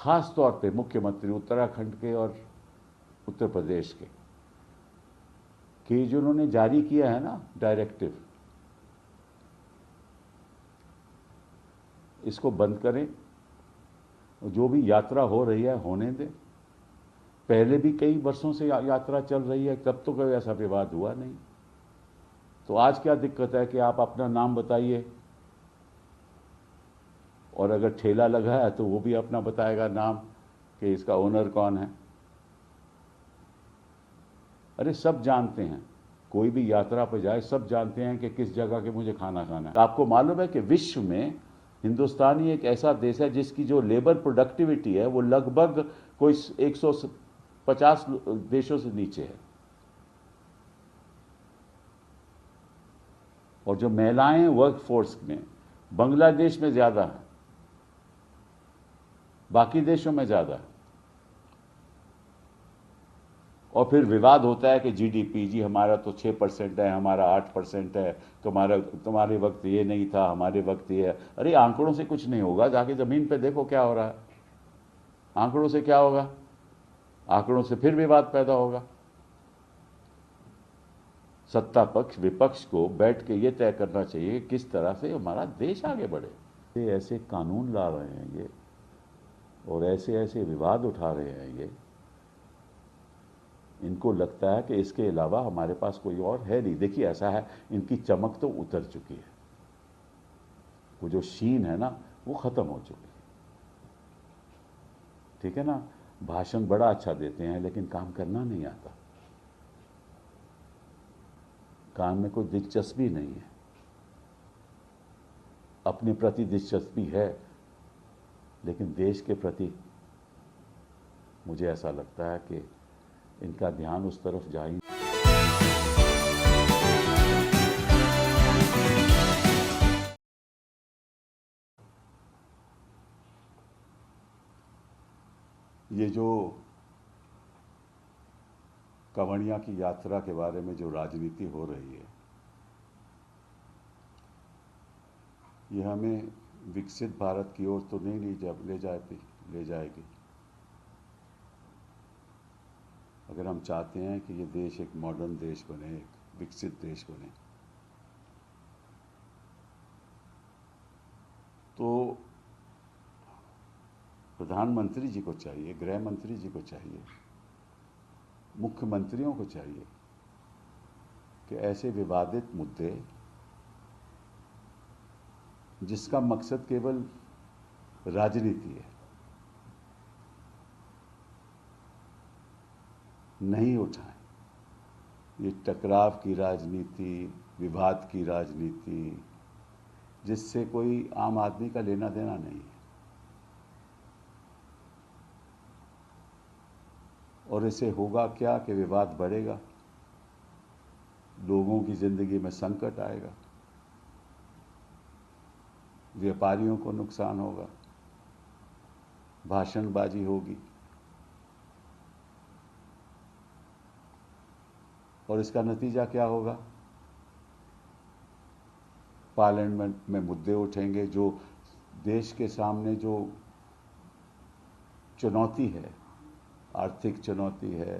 खास तौर पे मुख्यमंत्री उत्तराखंड के और उत्तर प्रदेश के कि जो उन्होंने जारी किया है ना डायरेक्टिव, इसको बंद करें। जो भी यात्रा हो रही है होने दें। पहले भी कई वर्षों से यात्रा चल रही है, तब तो कोई ऐसा विवाद हुआ नहीं। तो आज क्या दिक्कत है कि आप अपना नाम बताइए, और अगर ठेला लगा है तो वो भी अपना बताएगा नाम कि इसका ओनर कौन है। अरे सब जानते हैं, कोई भी यात्रा पर जाए सब जानते हैं कि किस जगह के मुझे खाना खाना है। आपको मालूम है कि विश्व में हिंदुस्तान ही एक ऐसा देश है जिसकी जो लेबर प्रोडक्टिविटी है वो लगभग कोई 150 देशों से नीचे है। और जो महिलाएं वर्क फोर्स में बांग्लादेश में ज्यादा है, बाकी देशों में ज्यादा है। और फिर विवाद होता है कि जीडीपी जी हमारा तो 6% है, हमारा 8% है, तुम्हारे वक्त ये नहीं था, हमारे वक्त ये है। अरे आंकड़ों से कुछ नहीं होगा, जाके जमीन पे देखो क्या हो रहा है। आंकड़ों से क्या होगा? आंकड़ों से फिर विवाद पैदा होगा। सत्ता पक्ष विपक्ष को बैठ के ये तय करना चाहिए कि किस तरह से हमारा देश आगे बढ़े। ये ऐसे कानून ला रहे हैं ये, और ऐसे ऐसे विवाद उठा रहे हैं ये, इनको लगता है कि इसके अलावा हमारे पास कोई और है नहीं। देखिए ऐसा है, इनकी चमक तो उतर चुकी है, वो जो शीन है ना वो खत्म हो चुकी है। ठीक है ना, भाषण बड़ा अच्छा देते हैं लेकिन काम करना नहीं आता, काम में कोई दिलचस्पी नहीं है। अपने प्रति दिलचस्पी है लेकिन देश के प्रति मुझे ऐसा लगता है कि इनका ध्यान उस तरफ जा ही नहीं। ये जो कंवड़िया की यात्रा के बारे में जो राजनीति हो रही है, ये हमें विकसित भारत की ओर तो नहीं ले जाएगी। अगर हम चाहते हैं कि ये देश एक मॉडर्न देश बने, एक विकसित देश बने, तो प्रधानमंत्री जी को चाहिए, गृह मंत्री जी को चाहिए, मुख्यमंत्रियों को चाहिए कि ऐसे विवादित मुद्दे जिसका मकसद केवल राजनीति है नहीं उठाएं। ये टकराव की राजनीति, विवाद की राजनीति, जिससे कोई आम आदमी का लेना देना नहीं है, और इससे होगा क्या कि विवाद बढ़ेगा, लोगों की जिंदगी में संकट आएगा, व्यापारियों को नुकसान होगा, भाषणबाजी होगी, और इसका नतीजा क्या होगा? पार्लियामेंट में मुद्दे उठेंगे, जो देश के सामने जो चुनौती है, आर्थिक चुनौती है,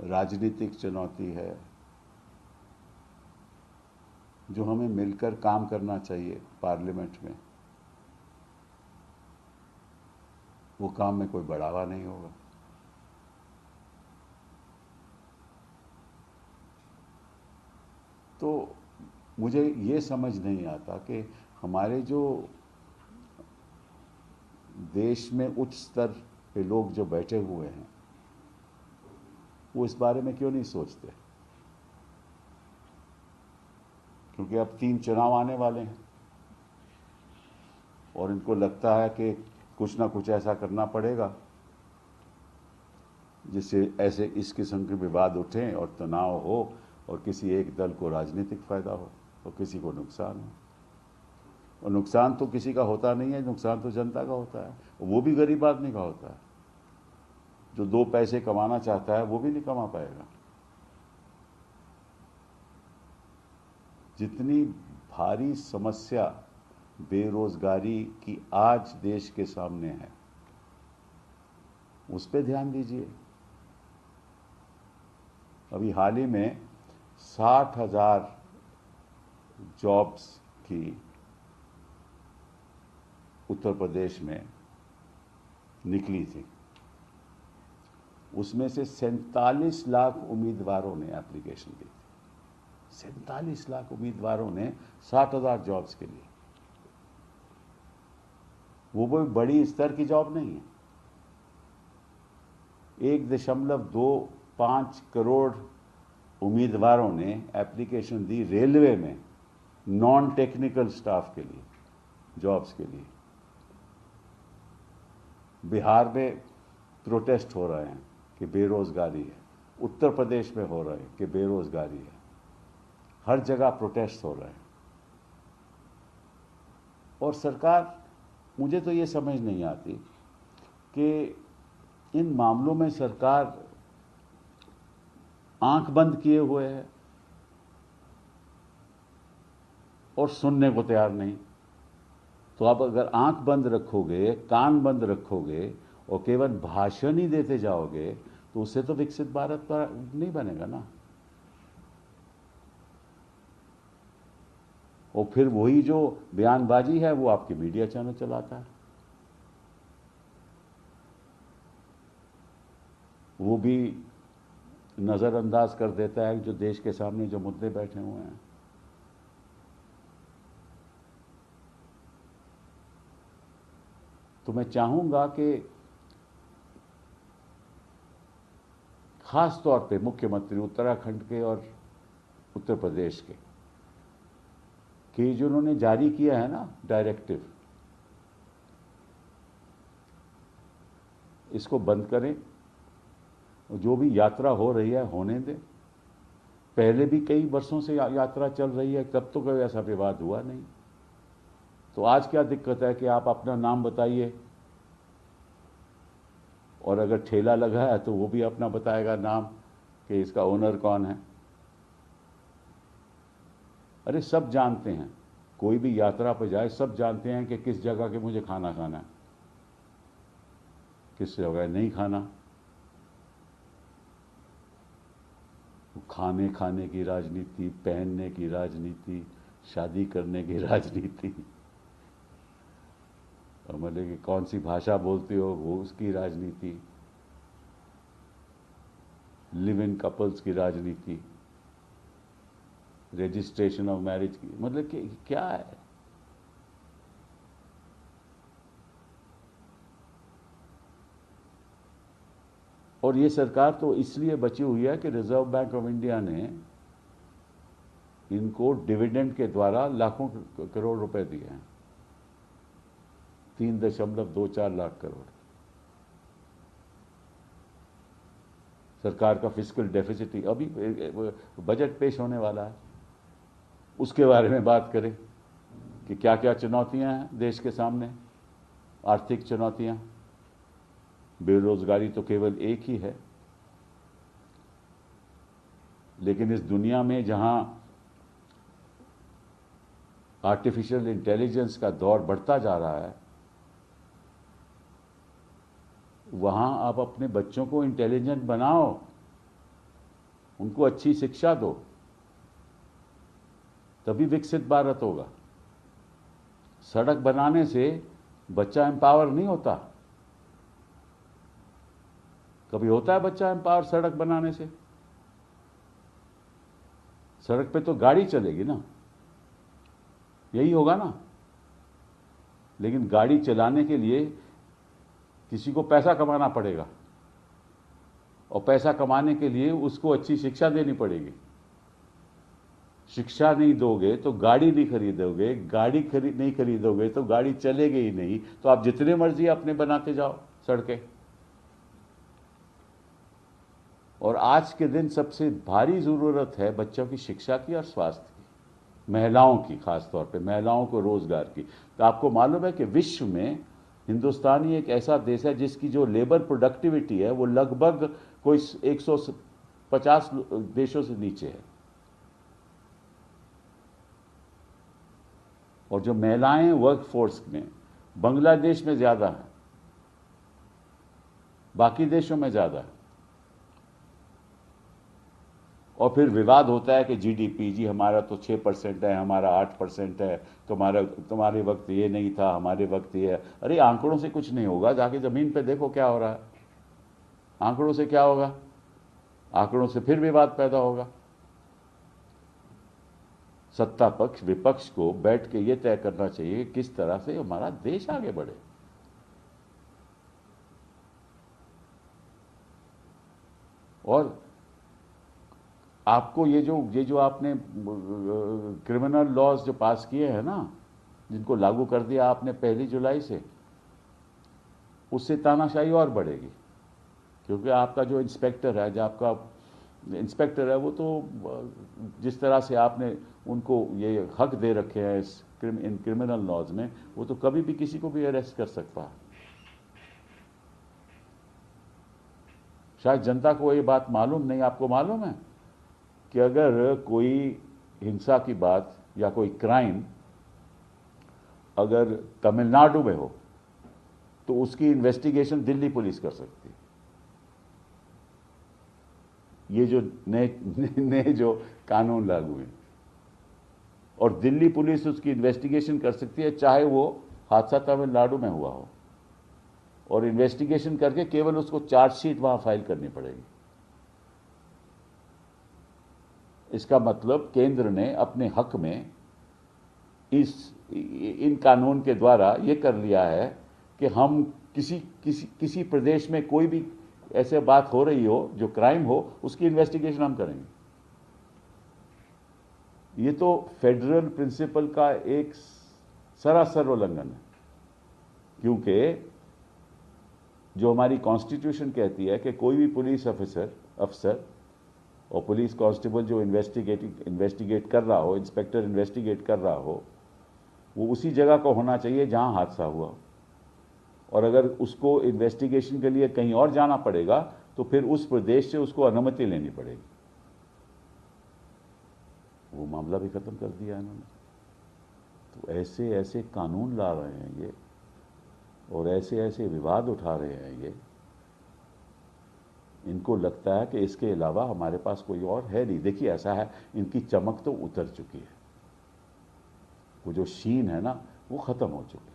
राजनीतिक चुनौती है, जो हमें मिलकर काम करना चाहिए पार्लियामेंट में, वो काम में कोई बढ़ावा नहीं होगा। तो मुझे ये समझ नहीं आता कि हमारे जो देश में उच्च स्तर पे लोग जो बैठे हुए हैं वो इस बारे में क्यों नहीं सोचते। क्योंकि अब 3 चुनाव आने वाले हैं और इनको लगता है कि कुछ ना कुछ ऐसा करना पड़ेगा जिससे ऐसे इस किस्म के विवाद उठें और तनाव हो, और किसी एक दल को राजनीतिक फायदा हो और किसी को नुकसान हो। और नुकसान तो किसी का होता नहीं है, नुकसान तो जनता का होता है, वो भी गरीब आदमी का होता है। जो 2 पैसे कमाना चाहता है वो भी नहीं कमा पाएगा। जितनी भारी समस्या बेरोजगारी की आज देश के सामने है, उस पर ध्यान दीजिए। अभी हाल ही में 60,000 जॉब्स की उत्तर प्रदेश में निकली थी। उसमें से 47 लाख उम्मीदवारों ने एप्लीकेशन दी थी। 47 लाख उम्मीदवारों ने 60,000 जॉब्स के लिए। वो कोई बड़ी स्तर की जॉब नहीं है। 1.25 करोड़ उम्मीदवारों ने एप्लीकेशन दी रेलवे में नॉन टेक्निकल स्टाफ के लिए, जॉब्स के लिए। बिहार में प्रोटेस्ट हो रहे हैं कि बेरोजगारी है, उत्तर प्रदेश में हो रहे हैं कि बेरोजगारी है, हर जगह प्रोटेस्ट हो रहे हैं। और सरकार, मुझे तो ये समझ नहीं आती कि इन मामलों में सरकार आंख बंद किए हुए है और सुनने को तैयार नहीं। तो आप अगर आंख बंद रखोगे, कान बंद रखोगे और केवल भाषण ही देते जाओगे तो उससे तो विकसित भारत नहीं बनेगा ना। और फिर वही जो बयानबाजी है वो आपके मीडिया चैनल चलाता है, वो भी नजरअंदाज कर देता है जो देश के सामने जो मुद्दे बैठे हुए हैं। तो मैं चाहूंगा कि खास तौर पे मुख्यमंत्री उत्तराखंड के और उत्तर प्रदेश के कि जो उन्होंने जारी किया है ना डायरेक्टिव, इसको बंद करें। जो भी यात्रा हो रही है होने दें। पहले भी कई वर्षों से यात्रा चल रही है, तब तो कोई ऐसा विवाद हुआ नहीं। तो आज क्या दिक्कत है कि आप अपना नाम बताइए, और अगर ठेला लगा है तो वो भी अपना बताएगा नाम कि इसका ओनर कौन है। अरे सब जानते हैं, कोई भी यात्रा पर जाए सब जानते हैं कि किस जगह के मुझे खाना खाना है, किस जगह नहीं खाना। खाने की राजनीति, पहनने की राजनीति, शादी करने की राजनीति, और मतलब कि कौन सी भाषा बोलते हो वो उसकी राजनीति, लिव इन कपल्स की राजनीति, रजिस्ट्रेशन ऑफ मैरिज की, मतलब कि क्या है। और ये सरकार तो इसलिए बची हुई है कि रिजर्व बैंक ऑफ इंडिया ने इनको डिविडेंड के द्वारा लाखों करोड़ रुपए दिए हैं, 3.24 लाख करोड़। सरकार का फिस्कल डेफिसिट, अभी बजट पेश होने वाला है, उसके बारे में बात करें कि क्या क्या चुनौतियां हैं देश के सामने। आर्थिक चुनौतियां, बेरोजगारी तो केवल एक ही है, लेकिन इस दुनिया में जहां आर्टिफिशियल इंटेलिजेंस का दौर बढ़ता जा रहा है, वहां आप अपने बच्चों को इंटेलिजेंट बनाओ, उनको अच्छी शिक्षा दो, तभी विकसित भारत होगा। सड़क बनाने से बच्चा एम्पावर नहीं होता। कभी होता है बच्चा एम्पावर सड़क बनाने से? सड़क पे तो गाड़ी चलेगी ना, यही होगा ना। लेकिन गाड़ी चलाने के लिए किसी को पैसा कमाना पड़ेगा, और पैसा कमाने के लिए उसको अच्छी शिक्षा देनी पड़ेगी। शिक्षा नहीं दोगे तो गाड़ी नहीं खरीदोगे, गाड़ी नहीं खरीदोगे तो गाड़ी चलेगी ही नहीं। तो आप जितने मर्जी अपने बनाते जाओ सड़कें। और आज के दिन सबसे भारी जरूरत है बच्चों की शिक्षा की और स्वास्थ्य की, महिलाओं की, खासतौर पे महिलाओं को रोजगार की। तो आपको मालूम है कि विश्व में हिंदुस्तान ही एक ऐसा देश है जिसकी जो लेबर प्रोडक्टिविटी है वो लगभग कोई 150 देशों से नीचे है। और जो महिलाएं वर्क फोर्स में बांग्लादेश में ज्यादा है। बाकी देशों में ज़्यादा है। और फिर विवाद होता है कि जीडीपी जी हमारा तो 6% है, हमारा 8% है, तुम्हारे वक्त ये नहीं था, हमारे वक्त ये है। अरे आंकड़ों से कुछ नहीं होगा, जाके ज़मीन पे देखो क्या हो रहा है। आंकड़ों से क्या होगा? आंकड़ों से फिर विवाद पैदा होगा। सत्ता पक्ष विपक्ष को बैठ के ये तय करना चाहिए कि किस तरह से हमारा देश आगे बढ़े। और आपको ये जो आपने क्रिमिनल लॉज जो पास किए हैं ना, जिनको लागू कर दिया आपने 1 जुलाई से, उससे तानाशाही और बढ़ेगी। क्योंकि आपका जो इंस्पेक्टर है, जो आपका इंस्पेक्टर है, वो तो जिस तरह से आपने उनको ये हक दे रखे हैं इन क्रिमिनल लॉज में, वो तो कभी भी किसी को भी अरेस्ट कर सकता है। शायद जनता को ये बात मालूम नहीं। आपको मालूम है कि अगर कोई हिंसा की बात या कोई क्राइम अगर तमिलनाडु में हो तो उसकी इन्वेस्टिगेशन दिल्ली पुलिस कर सकती है। ये जो नए जो कानून लागू हैं, और दिल्ली पुलिस उसकी इन्वेस्टिगेशन कर सकती है, चाहे वो हादसा तमिलनाडु में हुआ हो, और इन्वेस्टिगेशन करके केवल उसको चार्जशीट वहां फाइल करनी पड़ेगी। इसका मतलब केंद्र ने अपने हक में इन कानून के द्वारा ये कर लिया है कि हम किसी प्रदेश में कोई भी ऐसे बात हो रही हो जो क्राइम हो, उसकी इन्वेस्टिगेशन हम करेंगे। ये तो फेडरल प्रिंसिपल का एक सरासर उल्लंघन है। क्योंकि जो हमारी कॉन्स्टिट्यूशन कहती है कि कोई भी पुलिस अफसर और पुलिस कांस्टेबल जो इन्वेस्टिगेट कर रहा हो, इंस्पेक्टर इन्वेस्टिगेट कर रहा हो, वो उसी जगह को होना चाहिए जहां हादसा हुआ। और अगर उसको इन्वेस्टिगेशन के लिए कहीं और जाना पड़ेगा तो फिर उस प्रदेश से उसको अनुमति लेनी पड़ेगी। वो मामला भी खत्म कर दिया इन्होंने। तो ऐसे ऐसे कानून ला रहे हैं ये, और ऐसे ऐसे विवाद उठा रहे हैं ये। इनको लगता है कि इसके अलावा हमारे पास कोई और है नहीं। देखिए ऐसा है, इनकी चमक तो उतर चुकी है, वो जो शीन है ना वो खत्म हो चुकी है।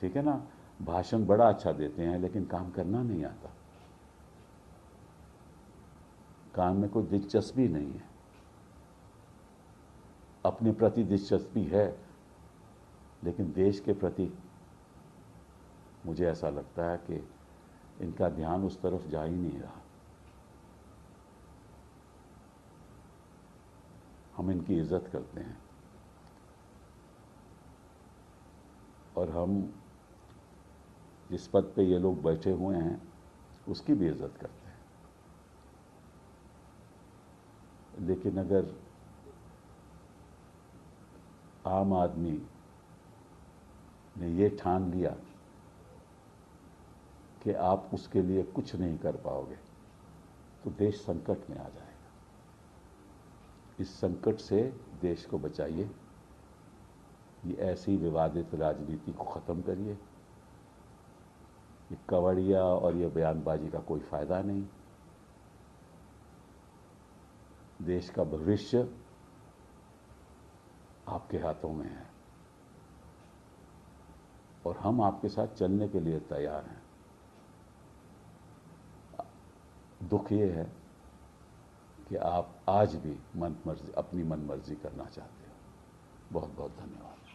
ठीक है ना, भाषण बड़ा अच्छा देते हैं लेकिन काम करना नहीं आता। काम में कोई दिलचस्पी नहीं है, अपने प्रति दिलचस्पी है लेकिन देश के प्रति मुझे ऐसा लगता है कि इनका ध्यान उस तरफ जा ही नहीं रहा। हम इनकी इज्जत करते हैं और हम जिस पद पे ये लोग बैठे हुए हैं उसकी भी इज्जत करते हैं। लेकिन अगर आम आदमी ने ये ठान लिया कि आप उसके लिए कुछ नहीं कर पाओगे तो देश संकट में आ जाएगा। इस संकट से देश को बचाइए। ये ऐसी विवादित राजनीति को ख़त्म करिए। ये कवड़िया और ये बयानबाजी का कोई फ़ायदा नहीं। देश का भविष्य आपके हाथों में है और हम आपके साथ चलने के लिए तैयार हैं। दुख ये है कि आप आज भी अपनी मनमर्जी करना चाहते हो। बहुत बहुत धन्यवाद।